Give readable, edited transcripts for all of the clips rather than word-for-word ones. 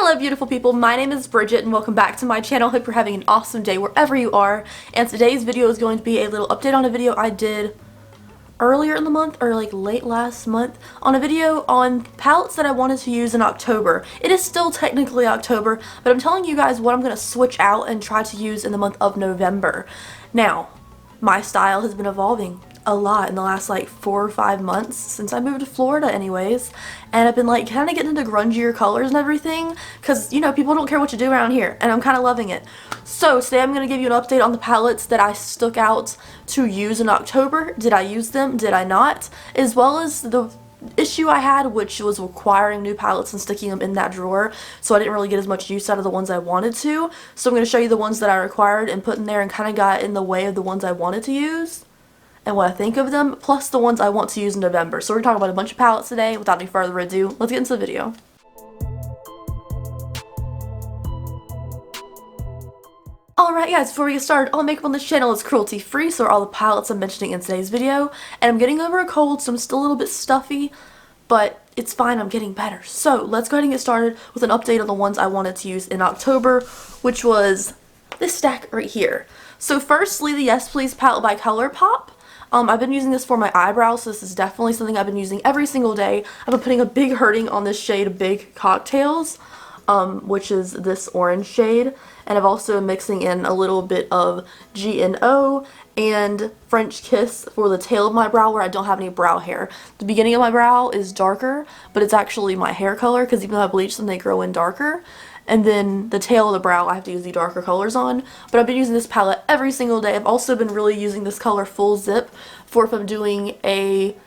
Hello beautiful people, my name is Bridget and welcome back to my channel. Hope you're having an awesome day wherever you are. And today's video is going to be a little update on a video I did earlier in the month, or like late last month, on a video on palettes that I wanted to use in October. It is still technically October, but I'm telling you guys what I'm going to switch out and try to use in the month of November. Now, my style has been evolving a lot in the last like 4 or 5 months since I moved to Florida anyways, and I've been like kind of getting into grungier colors and everything because, you know, people don't care what you do around here and I'm kind of loving it. So today I'm going to give you an update on the palettes that I stuck out to use in October. Did I use them? Did I not? As well as the issue I had, which was acquiring new palettes and sticking them in that drawer, so I didn't really get as much use out of the ones I wanted to. So I'm going to show you the ones that I acquired and put in there and kind of got in the way of the ones I wanted to use and what I think of them, plus the ones I want to use in November. So we're talking about a bunch of palettes today. Without any further ado, let's get into the video. Alright guys, before we get started, all makeup on this channel is cruelty free, so are all the palettes I'm mentioning in today's video. And I'm getting over a cold, so I'm still a little bit stuffy, but it's fine, I'm getting better. So let's go ahead and get started with an update on the ones I wanted to use in October, which was this stack right here. So firstly, the Yes Please palette by ColourPop. I've been using this for my eyebrows, so this is definitely something I've been using every single day. I've been putting a big hurting on this shade Big Cocktails, which is this orange shade. And I've also been mixing in a little bit of GNO and French Kiss for the tail of my brow where I don't have any brow hair. The beginning of my brow is darker, but it's actually my hair color because even though I bleach them, they grow in darker. And then the tail of the brow I have to use the darker colors on. But I've been using this palette every single day. I've also been really using this color Full Zip for if I'm doing a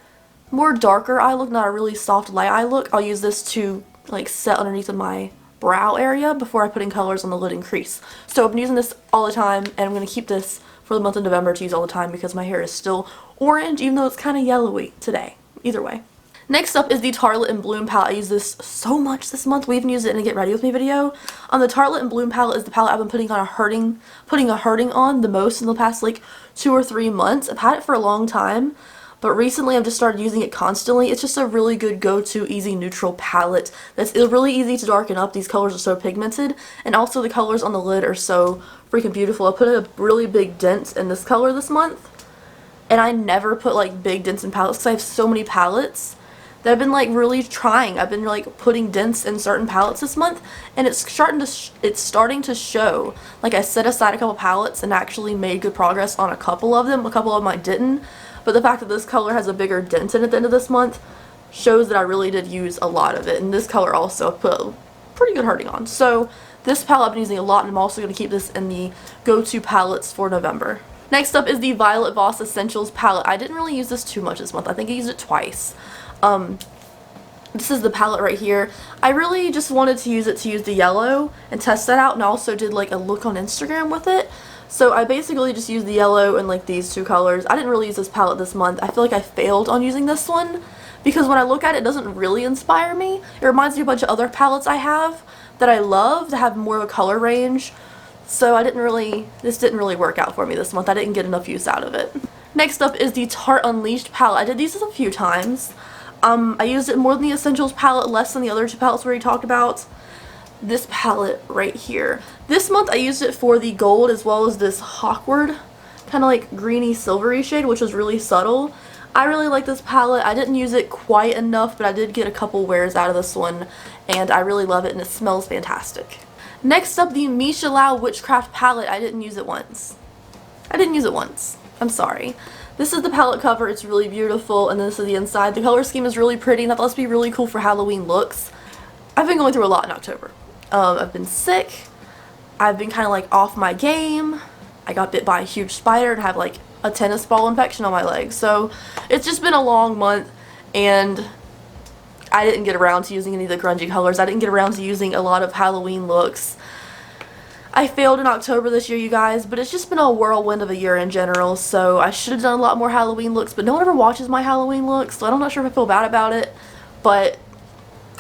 more darker eye look, not a really soft light eye look. I'll use this to like set underneath of my brow area before I put in colors on the lid and crease. So I've been using this all the time, and I'm going to keep this for the month of November to use all the time because my hair is still orange even though it's kind of yellowy today. Either way. Next up is the Tartelette and Bloom palette. I use this so much this month. We even used it in a Get Ready With Me video. The Tartelette and Bloom palette is the palette I've been putting a hurting on the most in the past like 2 or 3 months. I've had it for a long time, but recently I've just started using it constantly. It's just a really good go-to easy neutral palette that's really easy to darken up. These colors are so pigmented, and also the colors on the lid are so freaking beautiful. I put a really big dent in this color this month, and I never put like big dents in palettes because I have so many palettes that I've been like really trying. I've been like putting dents in certain palettes this month, and it's starting to show. Like I set aside a couple palettes and actually made good progress on a couple of them. A couple of them I didn't, but the fact that this color has a bigger dent in it at the end of this month shows that I really did use a lot of it. And this color also put a pretty good hurting on. So this palette I've been using a lot, and I'm also going to keep this in the go-to palettes for November. Next up is the Violet Voss Essentials palette. I didn't really use this too much this month. I think I used it twice. This is the palette right here. I really just wanted to use the yellow and test that out, and I also did like a look on Instagram with it. So I basically just used the yellow and like these 2 colors. I didn't really use this palette this month. I feel like I failed on using this one because when I look at it, it doesn't really inspire me. It reminds me of a bunch of other palettes I have that I love that have more of a color range. So this didn't really work out for me this month. I didn't get enough use out of it. Next up is the Tarte Unleashed palette. I did these a few times. I used it more than the Essentials palette, less than the other 2 palettes we already talked about. This palette right here. This month I used it for the gold as well as this Hawkward, kind of like greeny silvery shade, which was really subtle. I really like this palette. I didn't use it quite enough, but I did get a couple wears out of this one, and I really love it, and it smells fantastic. Next up, the Meesha Lou Witchcraft palette. I didn't use it once. I'm sorry. This is the palette cover. It's really beautiful, and this is the inside. The color scheme is really pretty, and that must be really cool for Halloween looks. I've been going through a lot in October. I've been sick. I've been kind of like off my game. I got bit by a huge spider and have like a tennis ball infection on my leg. So it's just been a long month, and I didn't get around to using any of the grungy colors. I didn't get around to using a lot of Halloween looks. I failed in October this year, you guys, but it's just been a whirlwind of a year in general, so I should have done a lot more Halloween looks, but no one ever watches my Halloween looks, so I'm not sure if I feel bad about it, but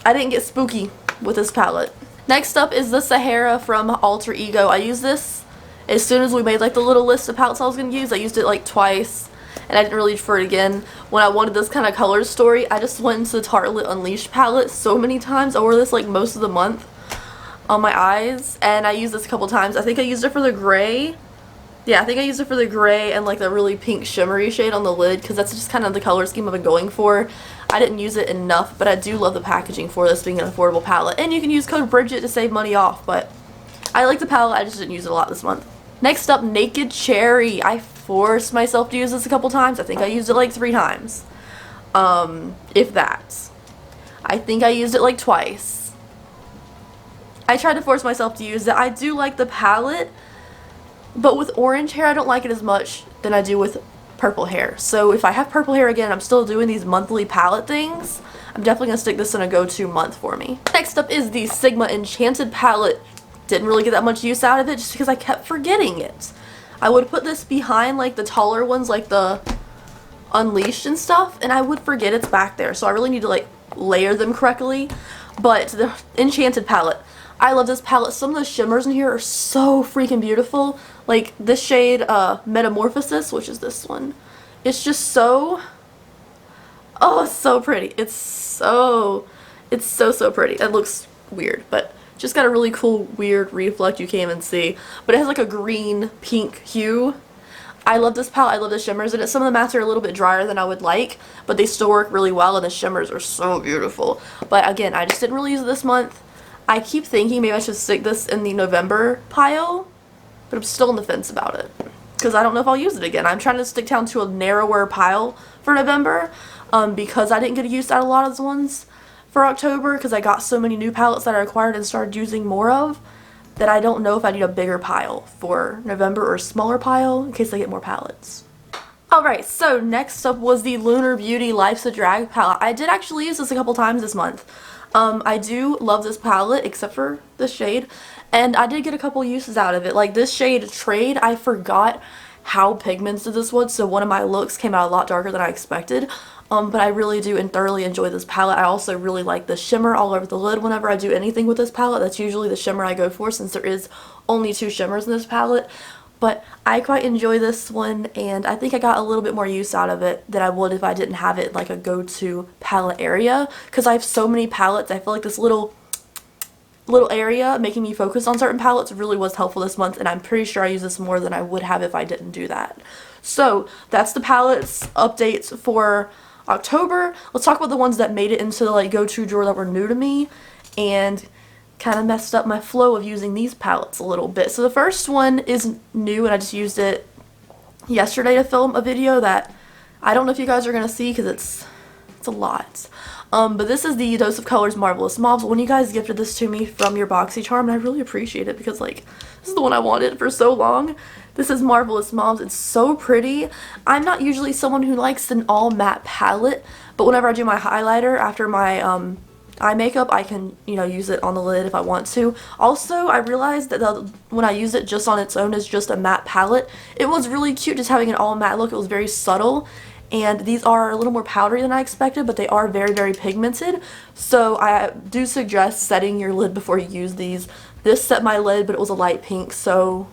I didn't get spooky with this palette. Next up is the Sahara from Alter Ego. I used this as soon as we made like the little list of palettes I was going to use. I used it like twice, and I didn't really use for it again. When I wanted this kind of color story, I just went into the Tartelette Unleashed palette so many times. I wore this like most of the month. on my eyes, and I used this a couple times. I think I used it for the gray. Yeah, I think I used it for the gray and like the really pink shimmery shade on the lid, because that's just kind of the color scheme I've been going for. I didn't use it enough, but I do love the packaging for this being an affordable palette. And you can use code Bridget to save money off, but I like the palette, I just didn't use it a lot this month. Next up, Naked Cherry. I forced myself to use this a couple times. I think I used it like 3 times. If that. I think I used it like twice. I tried to force myself to use it. I do like the palette, but with orange hair I don't like it as much than I do with purple hair. So if I have purple hair again, I'm still doing these monthly palette things, I'm definitely going to stick this in a go-to month for me. Next up is the Sigma Enchanted palette. Didn't really get that much use out of it just because I kept forgetting it. I would put this behind like the taller ones, like the Unleashed and stuff, and I would forget it's back there. So I really need to like layer them correctly. But the Enchanted palette, I love this palette. Some of the shimmers in here are so freaking beautiful. Like this shade, Metamorphosis, which is this one. It's just so, oh, it's so pretty. It's so pretty. It looks weird, but just got a really cool, weird reflect you can't even see. But it has like a green, pink hue. I love this palette. I love the shimmers in it. Some of the mattes are a little bit drier than I would like, but they still work really well, and the shimmers are so beautiful. But again, I just didn't really use it this month. I keep thinking maybe I should stick this in the November pile, but I'm still on the fence about it because I don't know if I'll use it again. I'm trying to stick down to a narrower pile for November because I didn't get used out a lot of the ones for October because I got so many new palettes that I acquired and started using more of that I don't know if I need a bigger pile for November or a smaller pile in case I get more palettes. Alright, so next up was the Lunar Beauty Life's a Drag palette. I did actually use this a couple times this month. I do love this palette except for this shade, and I did get a couple uses out of it. Like this shade Trade, I forgot how pigmented this was, so one of my looks came out a lot darker than I expected. But I really do and thoroughly enjoy this palette. I also really like the shimmer all over the lid whenever I do anything with this palette. That's usually the shimmer I go for since there is only 2 shimmers in this palette. But I quite enjoy this one, and I think I got a little bit more use out of it than I would if I didn't have it like a go-to palette area. Because I have so many palettes, I feel like this little area making me focus on certain palettes really was helpful this month, and I'm pretty sure I use this more than I would have if I didn't do that. So that's the palettes updates for October. Let's talk about the ones that made it into the like go-to drawer that were new to me and kind of messed up my flow of using these palettes a little bit. So the first one is new, and I just used it yesterday to film a video that I don't know if you guys are going to see because it's a lot. But this is the Dose of Colors Marvelous Mauves. When you guys gifted this to me from your BoxyCharm, and I really appreciate it because like this is the one I wanted for so long. This is Marvelous Mauves. It's so pretty. I'm not usually someone who likes an all matte palette, but whenever I do my highlighter after my eye makeup, I can, you know, use it on the lid if I want to. Also, I realized that when I use it just on its own as just a matte palette, it was really cute just having an all matte look. It was very subtle, and these are a little more powdery than I expected, but they are very, very pigmented. So I do suggest setting your lid before you use these. This set my lid, but it was a light pink, so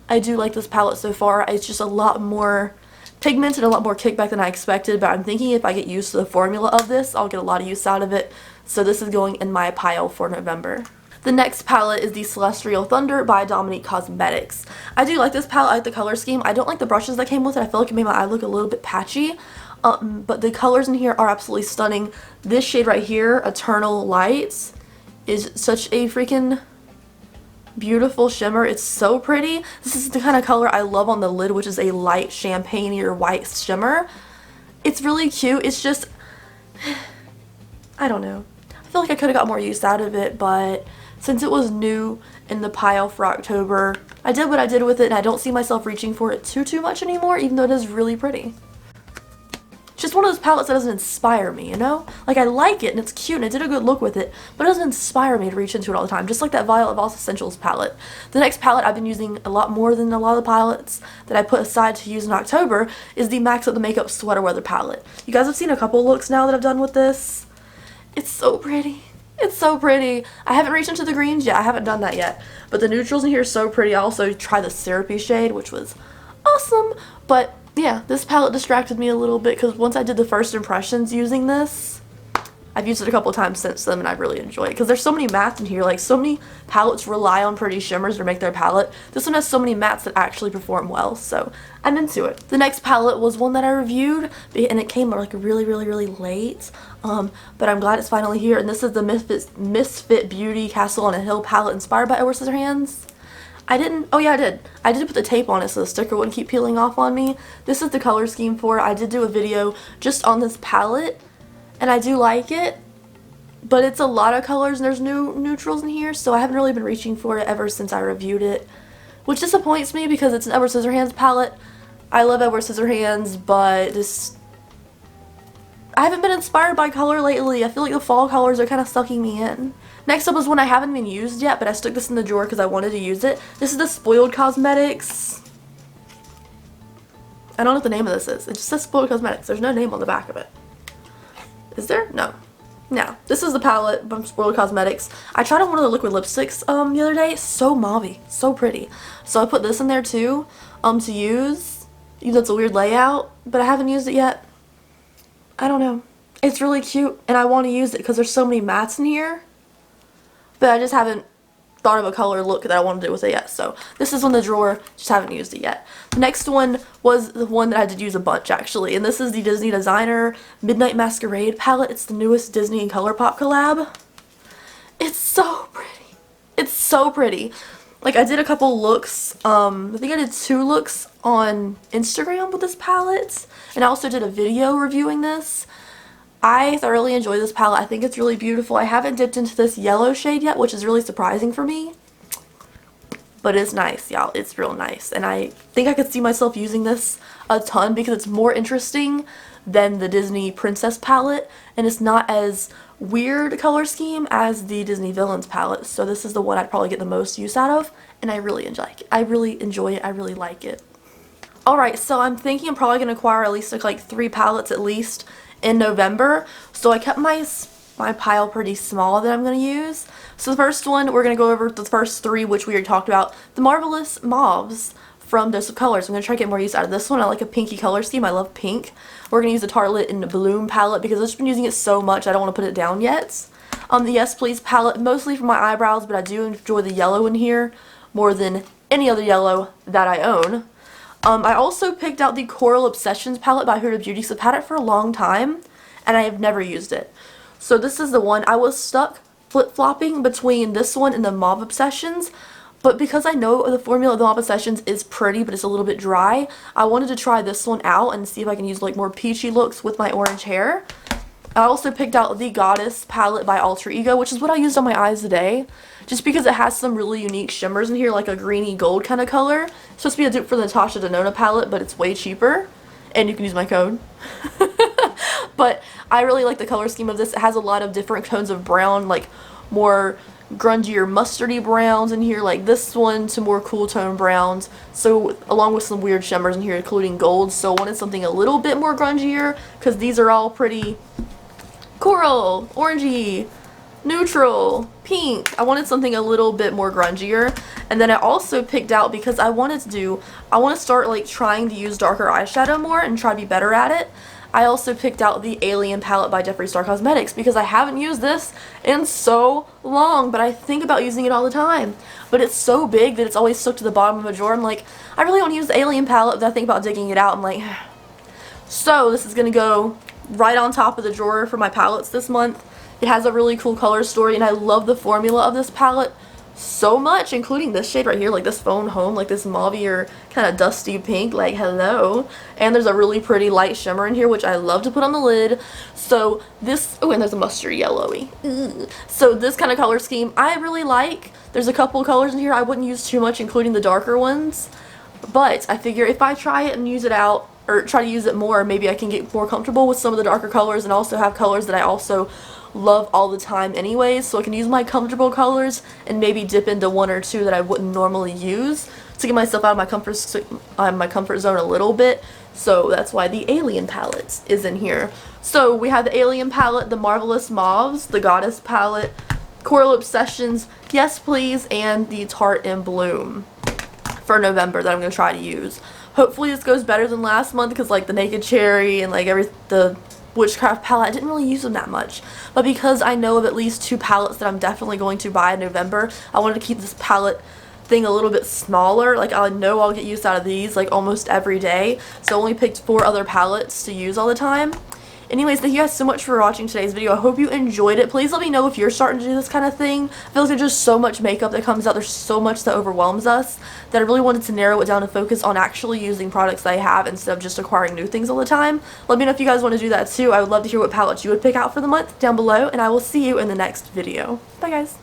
I do like this palette so far. It's just a lot more pigmented, a lot more kickback than I expected, but I'm thinking if I get used to the formula of this, I'll get a lot of use out of it. So this is going in my pile for November. The next palette is the Celestial Thunder by Dominque Cosmetics. I do like this palette. I like the color scheme. I don't like the brushes that came with it. I feel like it made my eye look a little bit patchy. But the colors in here are absolutely stunning. This shade right here, Eternal Lights, is such a freaking beautiful shimmer. It's so pretty. This is the kind of color I love on the lid, which is a light champagne or white shimmer. It's really cute. It's just, I don't know. I feel like I could have got more use out of it, but since it was new in the pile for October, I did what I did with it, and I don't see myself reaching for it too much anymore, even though it is really pretty. It's just one of those palettes that doesn't inspire me, you know? Like, I like it, and it's cute, and I did a good look with it, but it doesn't inspire me to reach into it all the time, just like that Violet Voss Essentials palette. The next palette I've been using a lot more than a lot of the palettes that I put aside to use in October is the Max Up the Makeup Sweater Weather palette. You guys have seen a couple looks now that I've done with this. It's so pretty. It's so pretty. I haven't reached into the greens yet. I haven't done that yet. But the neutrals in here are so pretty. I also tried the syrupy shade, which was awesome. But yeah, this palette distracted me a little bit because once I did the first impressions using this, I've used it a couple times since then and I really enjoy it because there's so many mattes in here. Like, so many palettes rely on pretty shimmers to make their palette. This one has so many mattes that actually perform well, so I'm into it. The next palette was one that I reviewed and it came like really late, but I'm glad it's finally here, and this is the Misfit Beauty Castle on a Hill palette inspired by Edward Scissorhands. Oh yeah, I did put the tape on it so the sticker wouldn't keep peeling off on me. This is the color scheme for it. I did do a video just on this palette, and I do like it, but it's a lot of colors and there's no neutrals in here, so I haven't really been reaching for it ever since I reviewed it, which disappoints me because it's an Edward Scissorhands palette. I love Edward Scissorhands, but I haven't been inspired by color lately. I feel like the fall colors are kind of sucking me in. Next up is one I haven't even used yet, but I stuck this in the drawer because I wanted to use it. This is the Spoiled Cosmetics. I don't know what the name of this is. It just says Spoiled Cosmetics. There's no name on the back of it. Is there? No. No. This is the palette from Spoiled Cosmetics. I tried on one of the liquid lipsticks the other day. So mauvey. So pretty. So I put this in there too to use. Even though it's a weird layout, but I haven't used it yet. I don't know. It's really cute and I want to use it because there's so many mattes in here. But I just haven't thought of a color look that I want to do with it yet. So this is in the drawer, just haven't used it yet. The next one was the one that I did use a bunch actually, and this is the Disney Designer Midnight Masquerade palette. It's the newest Disney and ColourPop collab. It's so pretty. It's so pretty. Like, I did a couple looks, I think I did 2 looks on Instagram with this palette, and I also did a video reviewing this. I thoroughly enjoy this palette. I think it's really beautiful. I haven't dipped into this yellow shade yet, which is really surprising for me. But it's nice, y'all. It's real nice. And I think I could see myself using this a ton because it's more interesting than the Disney Princess palette. And it's not as weird color scheme as the Disney Villains palette. So this is the one I'd probably get the most use out of. And I really enjoy it. I really like it. Alright, so I'm thinking I'm probably going to acquire at least like 3 palettes at least in November, so I kept my pile pretty small that I'm going to use. So the first one, we're going to go over the first 3, which we already talked about. The Marvelous Mauves from Dose of Colors. I'm going to try to get more use out of this one. I like a pinky color scheme. I love pink. We're going to use the Tartelette in the Bloom palette because I've just been using it so much I don't want to put it down yet. The Yes Please palette, mostly for my eyebrows, but I do enjoy the yellow in here more than any other yellow that I own. I also picked out the Coral Obsessions palette by Huda Beauty, so I've had it for a long time, and I have never used it. So this is the one. I was stuck flip-flopping between this one and the Mauve Obsessions, but because I know the formula of the Mauve Obsessions is pretty, but it's a little bit dry, I wanted to try this one out and see if I can use like more peachy looks with my orange hair. I also picked out the Goddess palette by Alter Ego, which is what I used on my eyes today, just because it has some really unique shimmers in here, like a greeny gold kind of color. It's supposed to be a dupe for the Natasha Denona palette, but it's way cheaper, and you can use my code. But I really like the color scheme of this. It has a lot of different tones of brown, like more grungier mustardy browns in here, like this one, to more cool tone browns, so along with some weird shimmers in here including gold. So I wanted something a little bit more grungier because these are all pretty coral, orangey, neutral, pink. I wanted something a little bit more grungier. And then I also picked out, because I want to start like trying to use darker eyeshadow more and try to be better at it. I also picked out the Alien palette by Jeffree Star Cosmetics because I haven't used this in so long, but I think about using it all the time. But it's so big that it's always stuck to the bottom of my drawer. I'm like, I really want to use the Alien palette, but I think about digging it out. I'm like, so this is going to go right on top of the drawer for my palettes this month. It has a really cool color story, and I love the formula of this palette so much, including this shade right here, like this Phone Home, like this mauve-y kind of dusty pink, like hello. And there's a really pretty light shimmer in here, which I love to put on the lid. So this, oh, and there's a mustard yellowy. So this kind of color scheme I really like. There's a couple colors in here I wouldn't use too much, including the darker ones. But I figure if I try it and use it out, or try to use it more, maybe I can get more comfortable with some of the darker colors and also have colors that I also love all the time anyways, so I can use my comfortable colors and maybe dip into 1 or 2 that I wouldn't normally use to get myself out of my comfort zone a little bit. So that's why the Alien palette is in here. So we have the Alien palette, the Marvelous Mauves, the Goddess palette, Coral Obsessions, Yes Please, and the Tarte in Bloom for November that I'm going to try to use. Hopefully this goes better than last month, because like the Naked Cherry and like the Witchcraft palette. I didn't really use them that much, but because I know of at least 2 palettes that I'm definitely going to buy in November, I wanted to keep this palette thing a little bit smaller. Like, I know I'll get use out of these like almost every day, so I only picked 4 other palettes to use all the time. Anyways, thank you guys so much for watching today's video. I hope you enjoyed it. Please let me know if you're starting to do this kind of thing. I feel like there's just so much makeup that comes out. There's so much that overwhelms us that I really wanted to narrow it down and focus on actually using products that I have instead of just acquiring new things all the time. Let me know if you guys want to do that too. I would love to hear what palettes you would pick out for the month down below, and I will see you in the next video. Bye guys.